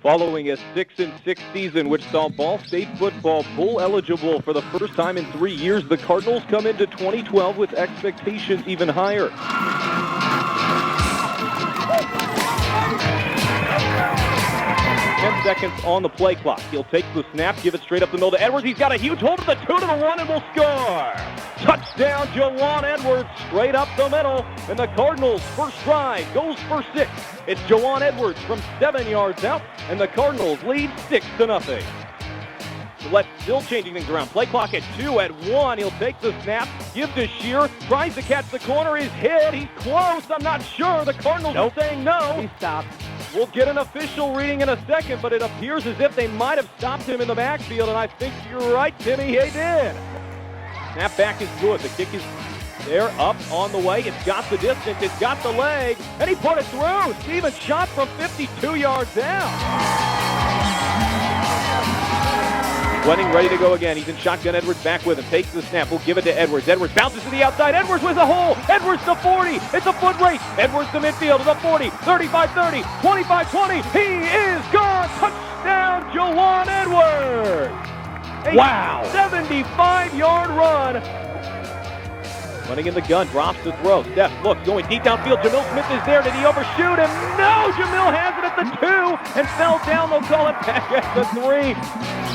Following a 6-6 season which saw Ball State football bowl eligible for the first time in 3 years, the Cardinals come into 2012 with expectations even higher. 10 seconds on the play clock. He'll take the snap, give it straight up the middle to Edwards. He's got a huge hold of the 2 to the 1 and will score. Touchdown, Jawan Edwards, straight up the middle. And the Cardinals' first drive goes for 6. It's Jawan Edwards from 7 yards out, and the Cardinals lead 6-0. Gillette still changing things around. Play clock at 2, at 1. He'll take the snap, give to Shear, tries to catch the corner. He's hit. He's close. I'm not sure. The Cardinals are saying no. He stopped. We'll get an official reading in a second, but it appears as if they might have stopped him in the backfield, and I think you're right, Timmy. They did. Snap back is good. The kick is there, up, on the way. It's got the distance. It's got the leg, and he put it through. Stevens shot from 52 yards out. Running, ready to go again. He's in shotgun. Edwards back with him. Takes the snap. We'll give it to Edwards. Edwards bounces to the outside. Edwards with a hole. Edwards to 40. It's a foot race. Edwards to midfield. To the 40. 35-30. 25-20. He is gone. Touchdown, Jawan Edwards. Wow. 75-yard run. Running in the gun. Drops to throw. Steph looks. Going deep downfield. Jamil Smith is there. Did he overshoot him? No. Jamil has it at the 2 and fell down. They'll call it back at the 3.